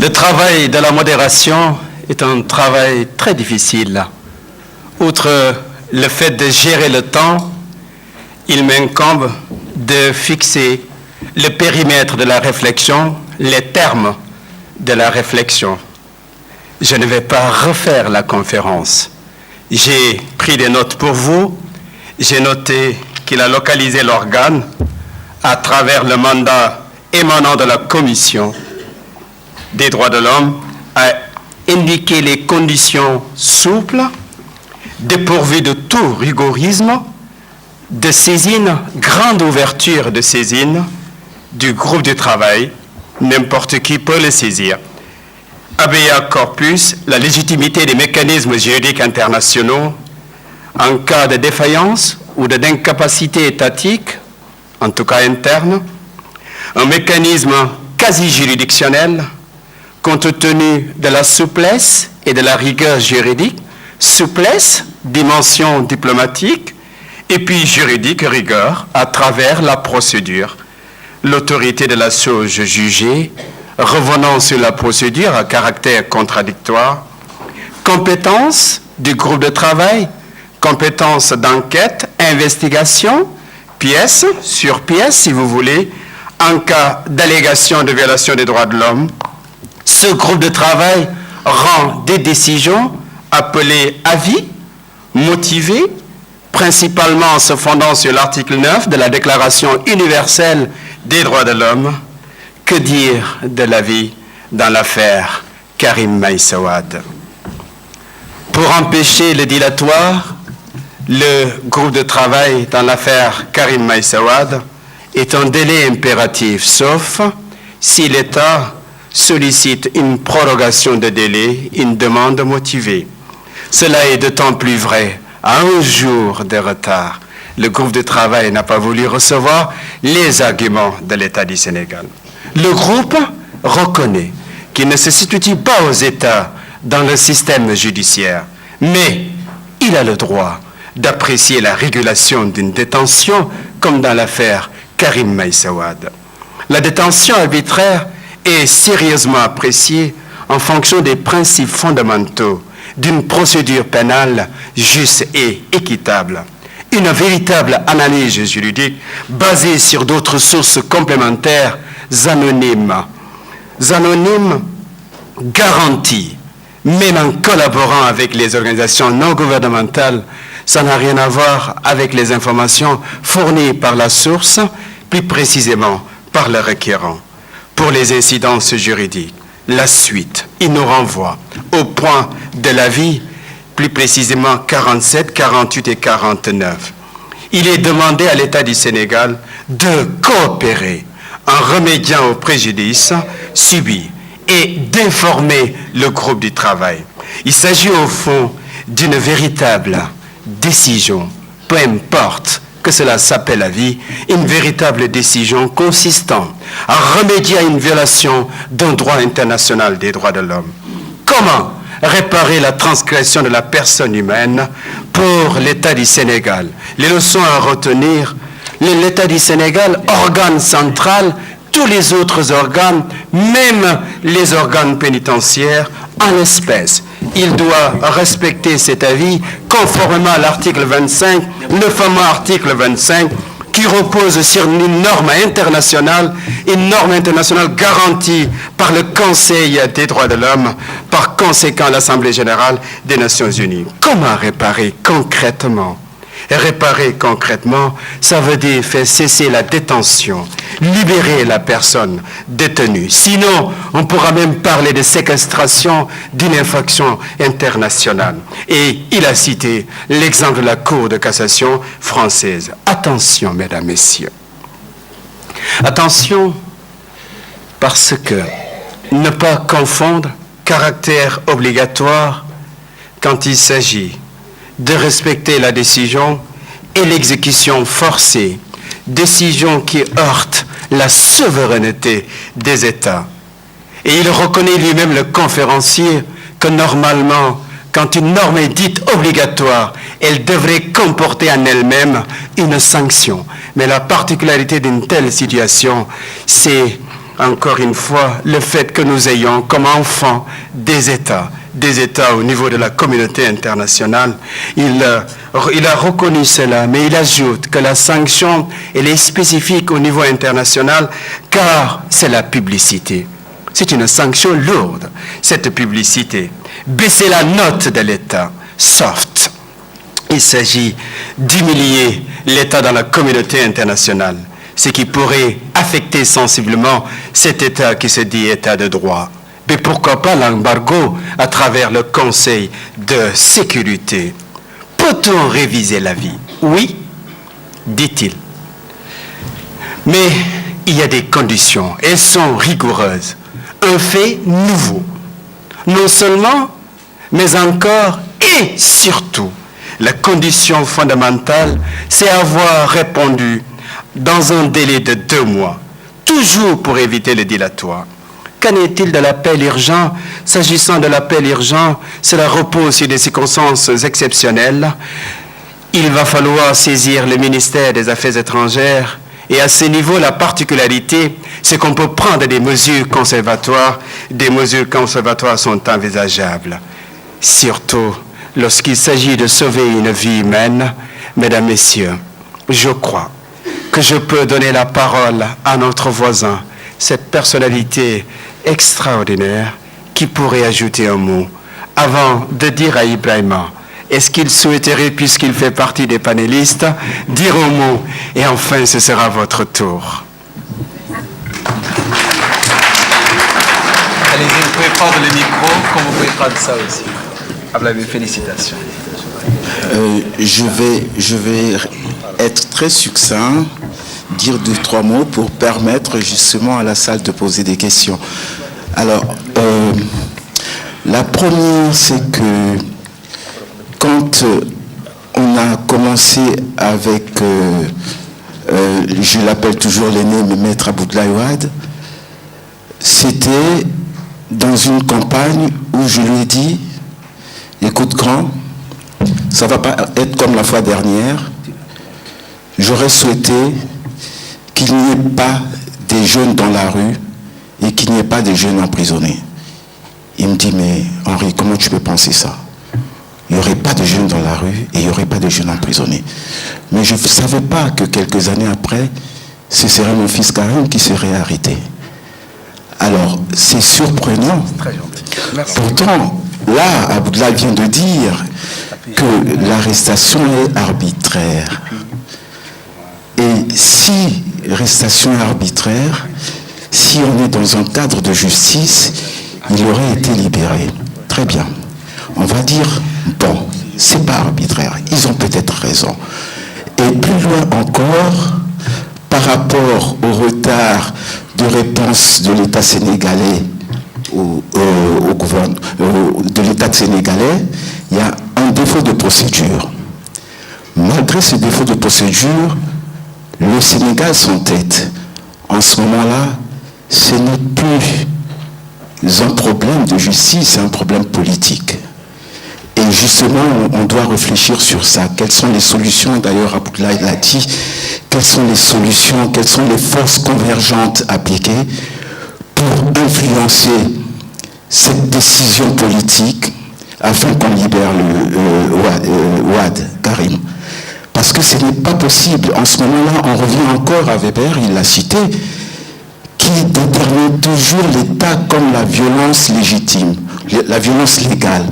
Le travail de la modération est un travail très difficile. Outre le fait de gérer le temps, il m'incombe de fixer le périmètre de la réflexion, les termes de la réflexion. Je ne vais pas refaire la conférence. J'ai pris des notes pour vous. J'ai noté qu'il a localisé l'organe à travers le mandat émanant de la Commission des droits de l'homme, a indiqué les conditions souples, dépourvues de tout rigorisme, de saisine, grande ouverture de saisine du groupe de travail, n'importe qui peut le saisir. Habeas corpus, la légitimité des mécanismes juridiques internationaux en cas de défaillance ou d'incapacité étatique, en tout cas interne, un mécanisme quasi juridictionnel compte tenu de la souplesse et de la rigueur juridique, souplesse, dimension diplomatique, et puis juridique, rigueur, à travers la procédure. L'autorité de la chose jugée, revenant sur la procédure à caractère contradictoire, compétence du groupe de travail, compétence d'enquête, investigation, pièce sur pièce, si vous voulez, en cas d'allégation de violation des droits de l'homme. Ce groupe de travail rend des décisions appelées avis, motivées, principalement en se fondant sur l'article 9 de la Déclaration universelle des droits de l'homme. Que dire de l'avis dans l'affaire Karim Meïssa Wade? Pour empêcher le dilatoire, le groupe de travail dans l'affaire Karim Meïssa Wade est un délai impératif, sauf si l'État sollicite une prorogation de délai, une demande motivée. Cela est d'autant plus vrai à un jour de retard. Le groupe de travail n'a pas voulu recevoir les arguments de l'État du Sénégal. Le groupe reconnaît qu'il ne se situe pas aux États dans le système judiciaire, mais il a le droit d'apprécier la régulation d'une détention comme dans l'affaire Karim Meïssa Wade. La détention arbitraire est sérieusement appréciée en fonction des principes fondamentaux d'une procédure pénale juste et équitable. Une véritable analyse juridique basée sur d'autres sources complémentaires anonymes garanties, même en collaborant avec les organisations non gouvernementales. Ça n'a rien à voir avec les informations fournies par la source, plus précisément par le requérant. Pour les incidences juridiques, la suite, il nous renvoie au point de l'avis, plus précisément 47, 48 et 49. Il est demandé à l'État du Sénégal de coopérer en remédiant au préjudice subi et d'informer le groupe du travail. Il s'agit au fond d'une véritable décision, peu importe que cela s'appelle la vie, une véritable décision consistant à remédier à une violation d'un droit international des droits de l'homme. Comment réparer la transgression de la personne humaine pour l'État du Sénégal? Les leçons à retenir: l'État du Sénégal, organe central, tous les autres organes, même les organes pénitentiaires, en l'espèce. Il doit respecter cet avis conformément à l'article 25, le fameux article 25, qui repose sur une norme internationale garantie par le Conseil des droits de l'homme, par conséquent l'Assemblée générale des Nations unies. Comment réparer concrètement? Réparer concrètement, ça veut dire faire cesser la détention, libérer la personne détenue. Sinon, on pourra même parler de séquestration d'une infraction internationale. Et il a cité l'exemple de la Cour de cassation française. Attention, mesdames, messieurs. Attention, parce que ne pas confondre caractère obligatoire quand il s'agit de respecter la décision et l'exécution forcée, décision qui heurte la souveraineté des États. Et il reconnaît lui-même, le conférencier, que normalement, quand une norme est dite obligatoire, elle devrait comporter en elle-même une sanction. Mais la particularité d'une telle situation, c'est encore une fois, le fait que nous ayons comme enfants des États au niveau de la communauté internationale. Il a reconnu cela, mais il ajoute que la sanction, elle est spécifique au niveau international, car c'est la publicité. C'est une sanction lourde, cette publicité. Baisser la note de l'État, soft. Il s'agit d'humilier l'État dans la communauté internationale, ce qui pourrait affecter sensiblement cet État qui se dit État de droit. Mais pourquoi pas l'embargo à travers le Conseil de sécurité? Peut-on réviser la vie? Oui, dit-il. Mais il y a des conditions, elles sont rigoureuses. Un fait nouveau. Non seulement, mais encore et surtout, la condition fondamentale, c'est avoir répondu dans un délai de 2 mois, toujours pour éviter le dilatoire. Qu'en est-il de l'appel urgent? S'agissant de l'appel urgent, cela repose sur des circonstances exceptionnelles. Il va falloir saisir le ministère des Affaires étrangères. Et à ce niveau, la particularité, c'est qu'on peut prendre des mesures conservatoires. Des mesures conservatoires sont envisageables. Surtout lorsqu'il s'agit de sauver une vie humaine. Mesdames, Messieurs, je crois que je peux donner la parole à notre voisin, cette personnalité extraordinaire qui pourrait ajouter un mot avant de dire à Ibrahima, est-ce qu'il souhaiterait, puisqu'il fait partie des panélistes, dire un mot et enfin ce sera votre tour. Allez-y, vous pouvez prendre le micro, comme vous pouvez prendre ça aussi. Ablaye, félicitations. Je vais être très succinct, dire 2-3 mots pour permettre justement à la salle de poser des questions. Alors, la première, c'est que quand on a commencé avec, je l'appelle toujours l'aîné, mais Maître Aboudlaye Wade, c'était dans une campagne où je lui ai dit, écoute grand, ça ne va pas être comme la fois dernière. J'aurais souhaité qu'il n'y ait pas des jeunes dans la rue et qu'il n'y ait pas des jeunes emprisonnés. Il me dit, mais Henri, comment tu peux penser ça? Il n'y aurait pas de jeunes dans la rue et il n'y aurait pas de jeunes emprisonnés. Mais je ne savais pas que quelques années après, ce serait mon fils Karim qui serait arrêté. Alors, c'est surprenant. Très gentil. Merci. Pourtant, là, Aboudlaye vient de dire que l'arrestation est arbitraire. Et si l'arrestation est arbitraire, si on est dans un cadre de justice, il aurait été libéré. Très bien. On va dire, bon, c'est pas arbitraire. Ils ont peut-être raison. Et plus loin encore, par rapport au retard de réponse de l'État sénégalais au gouvernement de l'État sénégalais, il y a un défaut de procédure. Malgré ce défaut de procédure, le Sénégal s'entête. En ce moment-là, ce n'est plus un problème de justice, c'est un problème politique. Et justement, on doit réfléchir sur ça. Quelles sont les solutions? D'ailleurs, Aboudlaye l'a dit. Quelles sont les solutions? Quelles sont les forces convergentes appliquées pour influencer cette décision politique afin qu'on libère Wade, Karim? Parce que ce n'est pas possible. En ce moment-là, on revient encore à Weber, il l'a cité, qui détermine toujours l'État comme la violence légitime, la violence légale.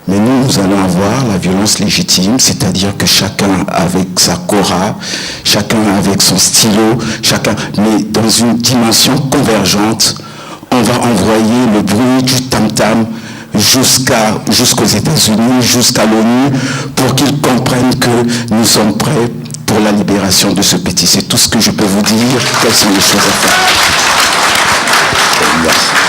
Mais nous allons avoir la violence légitime, c'est-à-dire que chacun avec sa cora, chacun avec son stylo, chacun, mais dans une dimension convergente, on va envoyer le bruit du tam-tam jusqu'aux États-Unis, jusqu'à l'ONU, pour qu'ils comprennent que nous sommes prêts pour la libération de ce petit. C'est tout ce que je peux vous dire. Quelles sont les choses à faire? Merci.